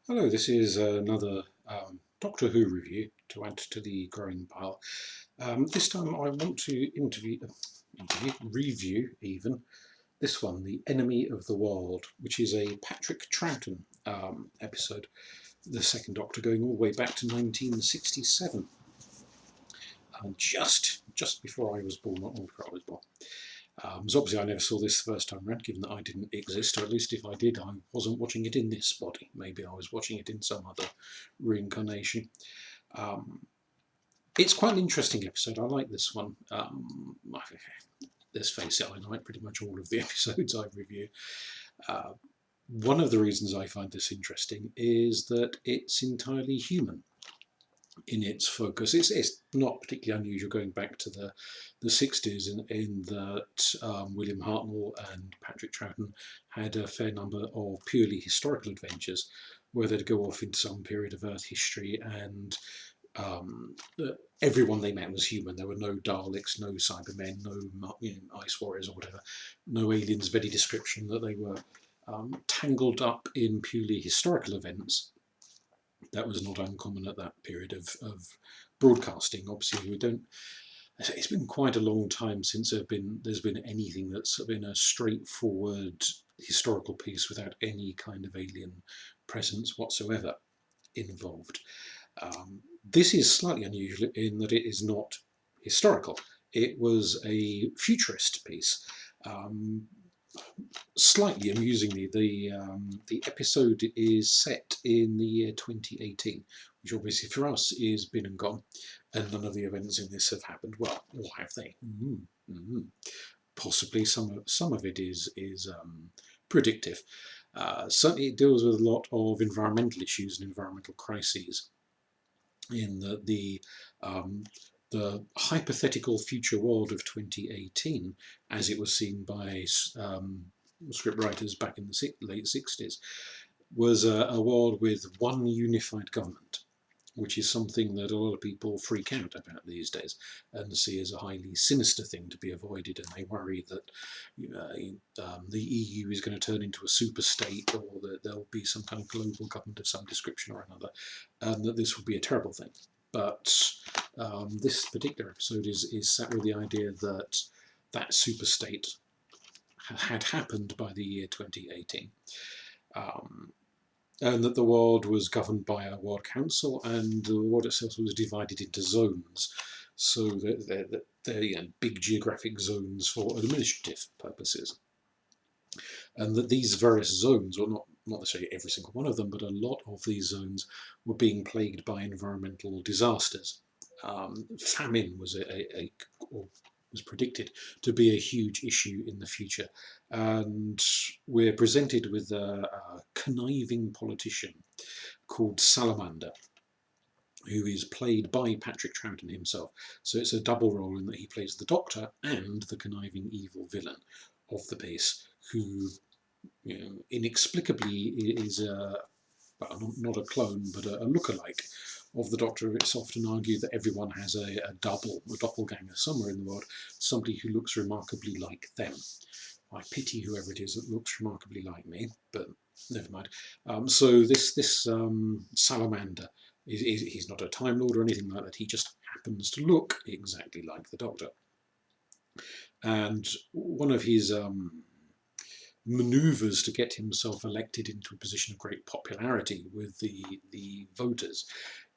Hello, this is another Doctor Who review to add to the growing pile. This time I want to review even, this one, The Enemy of the World, which is a Patrick Troughton episode, the second Doctor going all the way back to 1967, just before I was born, not long before I was born. So obviously I never saw this the first time around, given that I didn't exist, or at least if I did, I wasn't watching it in this body. Maybe I was watching it in some other reincarnation. It's quite an interesting episode. I like this one. Let's face it, I like pretty much all of the episodes I review. One of the reasons I find this interesting is that it's entirely human in its focus. It's not particularly unusual going back to the 60s in that William Hartnell and Patrick Troughton had a fair number of purely historical adventures where they'd go off into some period of Earth history and everyone they met was human. There were no Daleks, no Cybermen, no Ice Warriors or whatever, no aliens of any description, that they were tangled up in purely historical events. That was not uncommon at that period of broadcasting. Obviously, we don't. It's been quite a long time since there's been anything that's been a straightforward historical piece without any kind of alien presence whatsoever involved. This is slightly unusual in that it is not historical. It was a futurist piece. Slightly amusingly, the episode is set in the year 2018, which obviously for us is been and gone, and none of the events in this have happened. Well, or have they? Possibly some of it is predictive. Certainly, it deals with a lot of environmental issues and environmental crises. In the hypothetical future world of 2018, as it was seen by script writers back in the late 60s, was a world with one unified government, which is something that a lot of people freak out about these days and see as a highly sinister thing to be avoided, and they worry that the EU is going to turn into a super state, or that there'll be some kind of global government of some description or another, and that this will be a terrible thing. But this particular episode is set with the idea that that super state had happened by the year 2018. And that the world was governed by a world council, and the world itself was divided into zones, so that they're big geographic zones for administrative purposes, and that these various zones, or not necessarily every single one of them, but a lot of these zones were being plagued by environmental disasters. Famine was was predicted to be a huge issue in the future, and we're presented with a conniving politician called Salamander, who is played by Patrick Troughton himself. So it's a double role in that he plays the Doctor and the conniving evil villain of the piece, who inexplicably is well, not a clone, but a lookalike of the Doctor. It's often argued that everyone has a doppelganger somewhere in the world, somebody who looks remarkably like them. I pity whoever it is that looks remarkably like me, but never mind. So this Salamander, he's not a Time Lord or anything like that. He just happens to look exactly like the Doctor. And one of his manoeuvres to get himself elected into a position of great popularity with the voters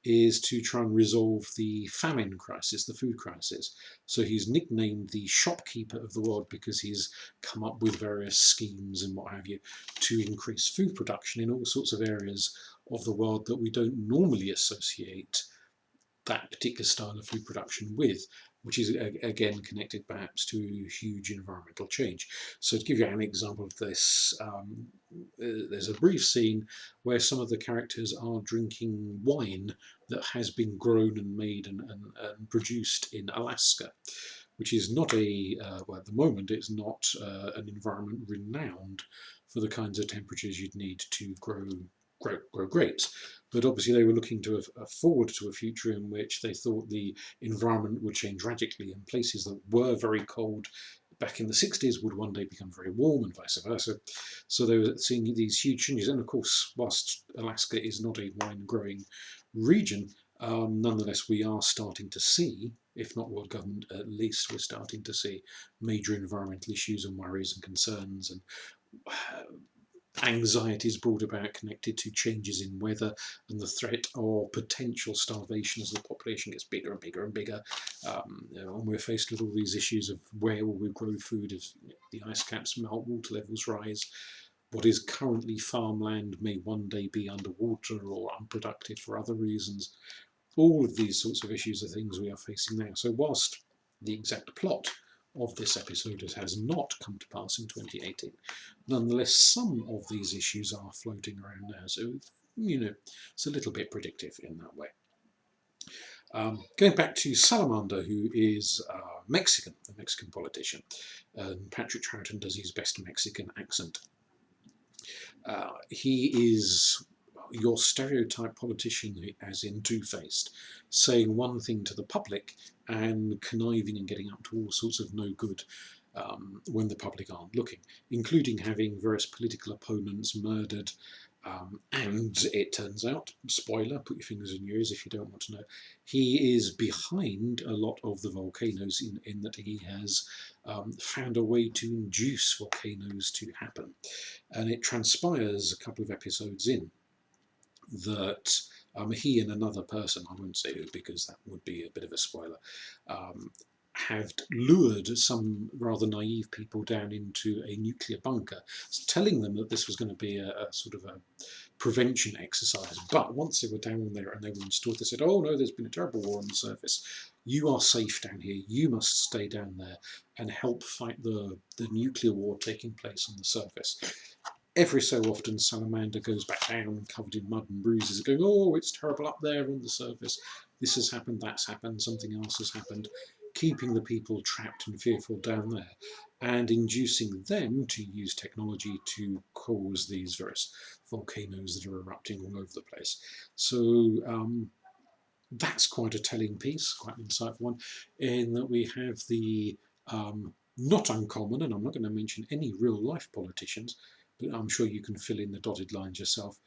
is to try and resolve the famine crisis, the food crisis. So he's nicknamed the shopkeeper of the world because he's come up with various schemes and what have you to increase food production in all sorts of areas of the world that we don't normally associate that particular style of food production with, which is again connected perhaps to huge environmental change. So to give you an example of this, there's a brief scene where some of the characters are drinking wine that has been grown and made and produced in Alaska, which is not well, at the moment it's not an environment renowned for the kinds of temperatures you'd need to grow grapes. But obviously they were looking to forward to a future in which they thought the environment would change radically, and places that were very cold back in the 60s would one day become very warm and vice versa. So they were seeing these huge changes. And of course, whilst Alaska is not a wine growing region, nonetheless, we are starting to see, if not world government, at least we're starting to see major environmental issues and worries and concerns and anxieties brought about connected to changes in weather and the threat of potential starvation as the population gets bigger and bigger and bigger. And we're faced with all these issues of where will we grow food as the ice caps melt, water levels rise. What is currently farmland may one day be underwater or unproductive for other reasons. All of these sorts of issues are things we are facing now. So whilst the exact plot of this episode has not come to pass in 2018, nonetheless some of these issues are floating around now. So, it's a little bit predictive in that way. Going back to Salamander, who is Mexican, a Mexican politician, and Patrick Troughton does his best Mexican accent. He is your stereotype politician, as in two-faced, saying one thing to the public and conniving and getting up to all sorts of no good when the public aren't looking, including having various political opponents murdered. And it turns out, spoiler, put your fingers in your ears if you don't want to know, he is behind a lot of the volcanoes in that he has found a way to induce volcanoes to happen. And it transpires a couple of episodes in that he and another person, I won't say who because that would be a bit of a spoiler, have lured some rather naive people down into a nuclear bunker, telling them that this was going to be a sort of a prevention exercise. But once they were down there and they were installed, they said, oh no, there's been a terrible war on the surface. You are safe down here. You must stay down there and help fight the nuclear war taking place on the surface. Every so often, Salamander goes back down covered in mud and bruises, going, oh, it's terrible up there on the surface. This has happened, that's happened, something else has happened, keeping the people trapped and fearful down there and inducing them to use technology to cause these various volcanoes that are erupting all over the place. So that's quite a telling piece, quite an insightful one, in that we have the not uncommon, and I'm not going to mention any real life politicians, but I'm sure you can fill in the dotted lines yourself,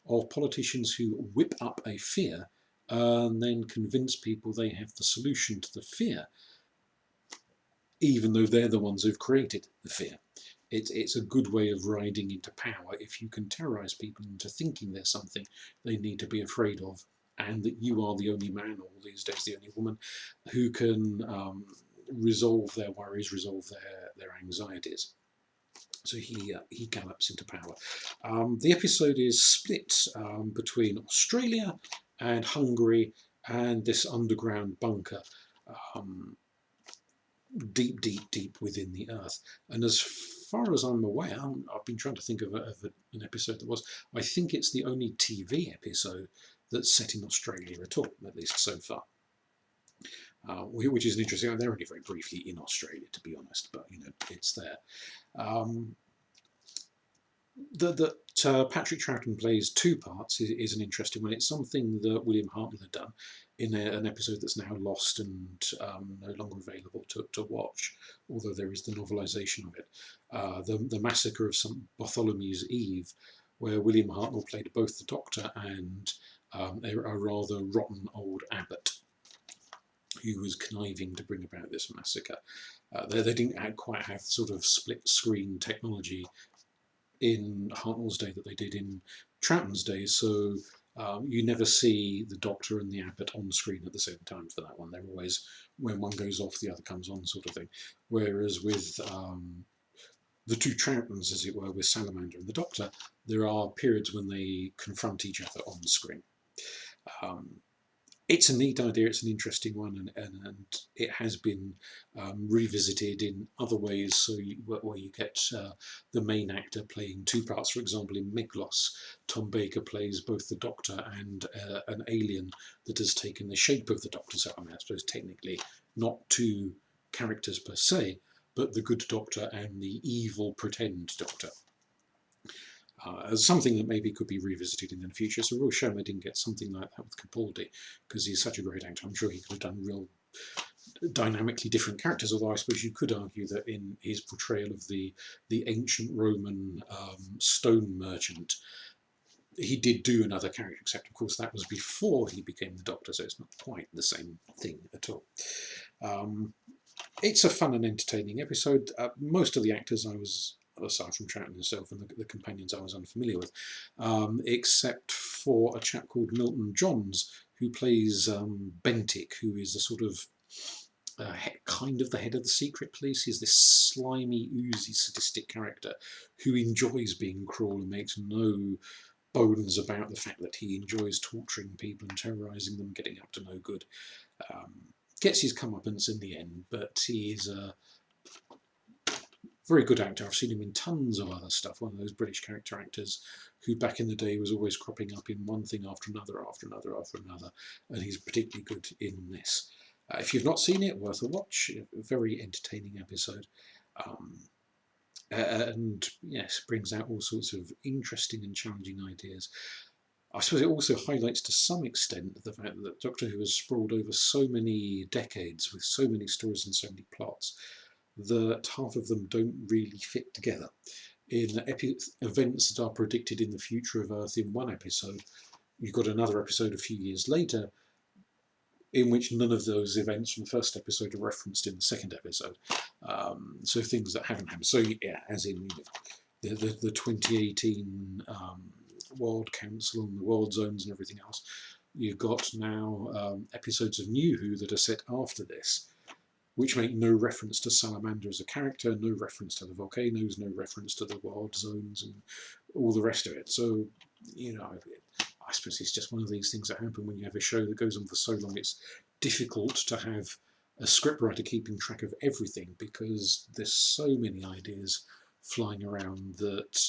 of politicians who whip up a fear and then convince people they have the solution to the fear, even though they're the ones who've created the fear. It's a good way of riding into power if you can terrorise people into thinking there's something they need to be afraid of, and that you are the only man, or these days the only woman, who can resolve their worries, resolve their anxieties. So he gallops into power. The episode is split between Australia and Hungary and this underground bunker deep, deep, deep within the earth. And as far as I'm aware, I've been trying to think of an episode that was, I think it's the only TV episode that's set in Australia at all, at least so far. Which is interesting. They're only very briefly in Australia, to be honest, but it's there. That Patrick Troughton plays two parts is an interesting one. It's something that William Hartnell had done in an episode that's now lost and no longer available to watch, although there is the novelisation of it. The Massacre of St Bartholomew's Eve, where William Hartnell played both the Doctor and a rather rotten old abbot who was conniving to bring about this massacre. They didn't quite have the sort of split screen technology in Hartnell's day that they did in Troughton's day, so you never see the Doctor and the Abbot on screen at the same time for that one. They're always, when one goes off, the other comes on, sort of thing. Whereas with the two Troughtons, as it were, with Salamander and the Doctor, there are periods when they confront each other on screen. It's a neat idea, it's an interesting one, and it has been revisited in other ways, so where you get the main actor playing two parts. For example, in Meglos, Tom Baker plays both the Doctor and an alien that has taken the shape of the Doctor, so I suppose technically not two characters per se, but the good Doctor and the evil pretend Doctor. As something that maybe could be revisited in the future. So real shame I didn't get something like that with Capaldi, because he's such a great actor. I'm sure he could have done real dynamically different characters, although I suppose you could argue that in his portrayal of the ancient Roman stone merchant, he did do another character, except of course that was before he became the Doctor, so it's not quite the same thing at all. It's a fun and entertaining episode. Most of the actors I was, aside from Troughton himself and the companions, I was unfamiliar with, except for a chap called Milton Johns, who plays Bentic, who is a sort of kind of the head of the secret police. He's this slimy, oozy, sadistic character who enjoys being cruel and makes no bones about the fact that he enjoys torturing people and terrorising them, getting up to no good. Gets his comeuppance in the end, but he's a very good actor. I've seen him in tons of other stuff, one of those British character actors who back in the day was always cropping up in one thing after another, after another, after another, and he's particularly good in this. If you've not seen it, worth a watch. A very entertaining episode. And yes, brings out all sorts of interesting and challenging ideas. I suppose it also highlights to some extent the fact that Doctor Who has sprawled over so many decades with so many stories and so many plots that half of them don't really fit together. In events that are predicted in the future of Earth in one episode, you've got another episode a few years later in which none of those events from the first episode are referenced in the second episode. So things that haven't happened. So yeah, as in the 2018 World Council and the World Zones and everything else, you've got now episodes of New Who that are set after this, which make no reference to Salamander as a character, no reference to the volcanoes, no reference to the World Zones and all the rest of it. So, you know, I suppose it's just one of these things that happen when you have a show that goes on for so long. It's difficult to have a scriptwriter keeping track of everything because there's so many ideas flying around that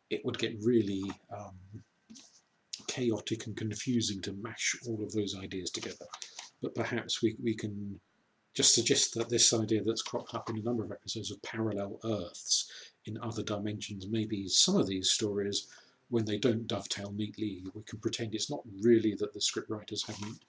it would get really chaotic and confusing to mash all of those ideas together. But perhaps we can just suggest that this idea that's cropped up in a number of episodes of parallel Earths in other dimensions, maybe some of these stories, when they don't dovetail neatly, we can pretend it's not really that the scriptwriters haven't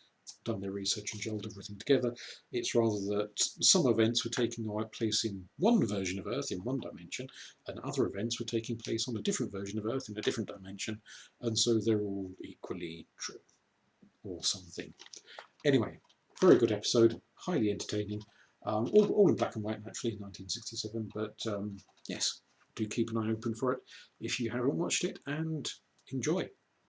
done their research and gelled everything together. It's rather that some events were taking place in one version of Earth in one dimension, and other events were taking place on a different version of Earth in a different dimension, and so they're all equally true, or something. Anyway, very good episode, highly entertaining, all in black and white naturally in 1967, but yes, do keep an eye open for it if you haven't watched it, and enjoy.